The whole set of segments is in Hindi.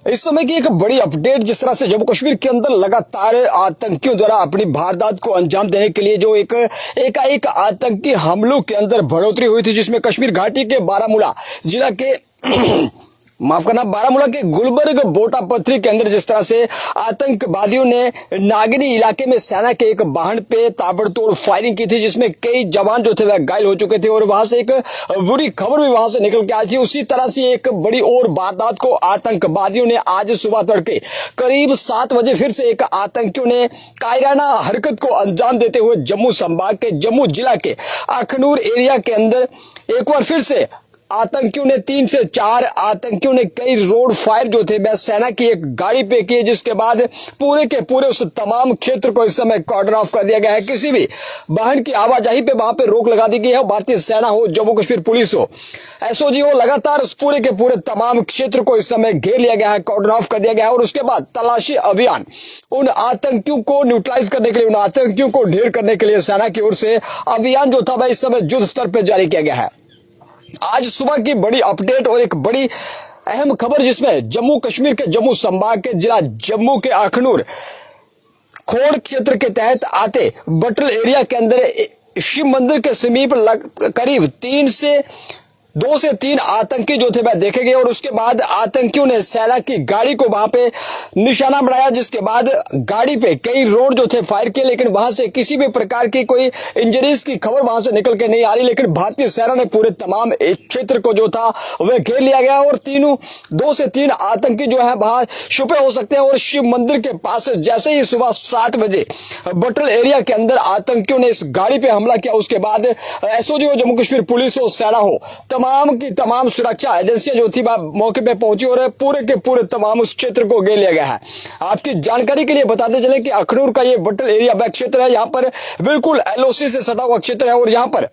इस समय की एक बड़ी अपडेट, जिस तरह से जम्मू कश्मीर के अंदर लगातार आतंकियों द्वारा अपनी वारदात को अंजाम देने के लिए जो एकाएक आतंकी हमलों के अंदर बढ़ोतरी हुई थी, जिसमें कश्मीर घाटी के बारामूला जिला के बारामूला के गुलबर्ग बोटा पथरी के अंदर जिस तरह से आतंकवादियों ने नागनी इलाके में सेना के एक वाहन पे ताबड़तोड़ फायरिंग की थी, जिसमें कई जवान जो थे वह घायल हो चुके थे और वहां से एक बुरी खबर भी वहां से निकल के आई थी। उसी तरह से एक बड़ी और वारदात को आतंकवादियों ने आज सुबह तड़के करीब 7 बजे फिर से एक आतंकियों ने कायराना हरकत को अंजाम देते हुए जम्मू संभाग के जम्मू जिला के अखनूर एरिया के अंदर एक बार फिर से आतंकियों ने 3 से 4 आतंकियों ने कई रोड फायर जो थे वह सेना की एक गाड़ी पे किए, जिसके बाद पूरे के पूरे उस तमाम क्षेत्र को इस समय कॉर्डन ऑफ कर दिया गया है। किसी भी वाहन की आवाजाही पे वहां पे रोक लगा दी गई है। भारतीय सेना हो, जम्मू कश्मीर पुलिस हो, एसओजी हो, लगातार उस पूरे के पूरे तमाम क्षेत्र को इस समय घेर लिया गया है, कॉर्डन ऑफ कर दिया गया है और उसके बाद तलाशी अभियान उन आतंकियों को न्यूट्रलाइज करने के लिए, उन आतंकियों को ढेर करने के लिए सेना की ओर से अभियान जो था वह इस समय युद्ध स्तर पर जारी किया गया है। आज सुबह की बड़ी अपडेट और एक बड़ी अहम खबर, जिसमें जम्मू कश्मीर के जम्मू संभाग के जिला जम्मू के अखनूर खोड़ क्षेत्र के तहत आते बटल एरिया के अंदर शिव मंदिर के समीप करीब 2 से 3 आतंकी जो थे वह देखे गए और उसके बाद आतंकियों ने सेना की गाड़ी को वहां पे निशाना बनाया, जिसके बाद गाड़ी पे कई रोड जो थे फायर किए, लेकिन वहां से किसी भी प्रकार की कोई इंजरीज की खबर वहां से निकल के नहीं आ रही। लेकिन भारतीय सेना ने पूरे तमाम क्षेत्र को जो था वह घेर लिया गया और 2 से 3 आतंकी जो है वहां छुपे हो सकते हैं। और शिव मंदिर के पास जैसे ही सुबह 7 बजे बटल एरिया के अंदर आतंकियों ने इस गाड़ी पे हमला किया, उसके बाद एसओजी हो, जम्मू कश्मीर पुलिस हो, सेना हो, तमाम की तमाम सुरक्षा एजेंसियां जो थी मौके पे पहुंची और पूरे के पूरे तमाम उस क्षेत्र को घेर लिया गया है। आपकी जानकारी के लिए बताते चले कि अखनूर का ये बटल एरिया बैक क्षेत्र है, यहाँ पर बिल्कुल एलओसी से सटा हुआ क्षेत्र है और यहाँ पर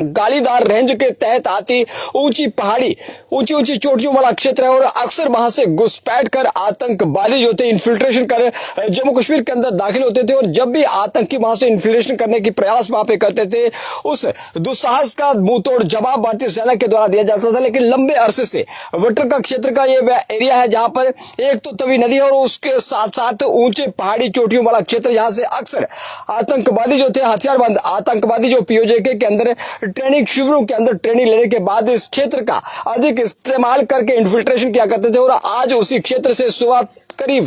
गालीदार रेंज के तहत आती ऊंची पहाड़ी, ऊंची चोटियों वाला क्षेत्र है और अक्सर वहां से घुसपैठ कर आतंकवादी जो थे इन्फिल्ट्रेशन कर जम्मू कश्मीर के अंदर दाखिल होते थे और जब भी आतंकी वहां से इन्फिल्ट्रेशन करने की प्रयास वहां पे करते थे, उस दुस्साहस का मुंहतोड़ जवाब भारतीय सेना के द्वारा दिया जाता था। लेकिन लंबे अरसे से वटर का क्षेत्र का ये एरिया है जहां पर एक तो तवी नदी है और उसके साथ साथ ऊंचे पहाड़ी चोटियों वाला क्षेत्र, जहां से अक्सर आतंकवादी जो थे, हथियारबंद आतंकवादी जो पीओजे के अंदर ट्रेनिंग शिविरों के अंदर ट्रेनिंग लेने के बाद इस क्षेत्र का अधिक इस्तेमाल करके इन्फिल्ट्रेशन किया करते थे। और आज उसी क्षेत्र से सुबह करीब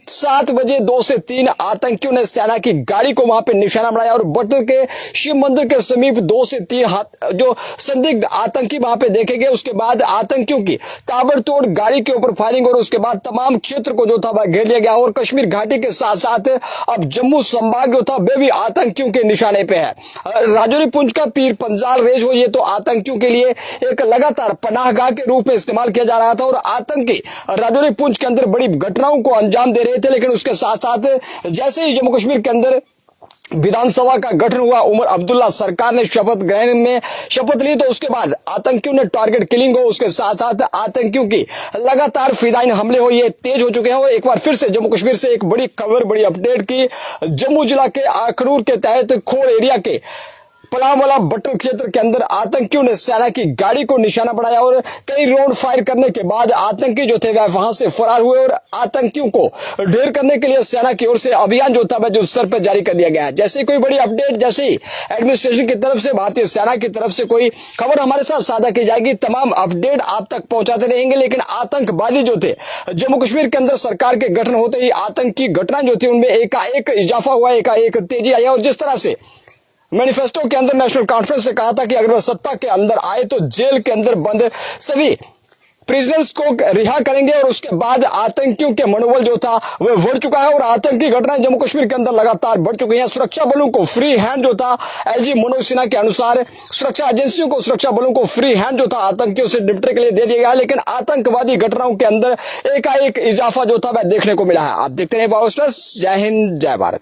7 बजे 2 से 3 आतंकियों ने सेना की गाड़ी को वहां पे निशाना बनाया और बटल के शिव मंदिर के समीप 2 से 3 जो संदिग्ध आतंकी वहां पे देखे गए। उसके बाद आतंकियों की ताबड़तोड़ गाड़ी के ऊपर फायरिंग और उसके बाद तमाम क्षेत्र को जो था वह घेर लिया गया और कश्मीर घाटी के साथ साथ अब जम्मू संभाग जो था वे भी आतंकियों के निशाने पे है। राजौरी पुंछ का पीर पंजाल रेंज हो, ये तो आतंकियों के लिए एक लगातार पनाहगाह के रूप में इस्तेमाल किया जा रहा था और आतंकी राजौरी पुंछ के अंदर बड़ी घटनाओं को अंजाम दे रहे थे। लेकिन उसके साथ साथ जैसे ही जम्मू कश्मीर के अंदर विधानसभा का गठन हुआ, उमर अब्दुल्ला सरकार ने शपथ ग्रहण में शपथ ली, तो उसके बाद आतंकियों ने टारगेट किलिंग हो, उसके साथ साथ आतंकियों की लगातार फिदाइन हमले हो, ये तेज हो चुके हैं। और एक बार फिर से जम्मू कश्मीर से एक बड़ी खबर, बड़ी अपडेट की जम्मू जिला के अखनूर के तहत खोड़ एरिया के पलामवाला बटल क्षेत्र के अंदर आतंकियों ने सेना की गाड़ी को निशाना बनाया और कई राउंड फायर करने के बाद आतंकी जो थे वह वहां से फरार हुए और आतंकियों को ढेर करने के लिए सेना की ओर से अभियान जो था वह जो स्तर पर जारी कर दिया गया है। जैसे कोई बड़ी अपडेट, जैसे ही एडमिनिस्ट्रेशन की तरफ से, भारतीय सेना की तरफ से कोई खबर हमारे साथ साझा की जाएगी, तमाम अपडेट आप तक पहुंचाते रहेंगे। लेकिन आतंकवादी जो थे जम्मू कश्मीर के अंदर सरकार के गठन होते ही आतंकी घटनाएं जो थी उनमें एकाएक इजाफा हुआ, एकाएक तेजी आई और जिस तरह से मैनिफेस्टो के अंदर नेशनल कॉन्फ्रेंस से कहा था कि अगर वह सत्ता के अंदर आए तो जेल के अंदर बंद सभी प्रिजनर्स को रिहा करेंगे और उसके बाद आतंकियों के मनोबल जो था वह बढ़ चुका है और आतंकी घटनाएं जम्मू कश्मीर के अंदर लगातार बढ़ चुकी हैं। सुरक्षा बलों को फ्री हैंड जो था, एलजी मनोज सिन्हा के अनुसार सुरक्षा एजेंसियों को, सुरक्षा बलों को फ्री हैंड जो था आतंकियों से निपटने के लिए दे दिया गया है। लेकिन आतंकवादी घटनाओं के अंदर एकाएक इजाफा जो था वह देखने को मिला है। आप देखते रहे वाओ एक्सप्रेस। जय हिंद, जय भारत।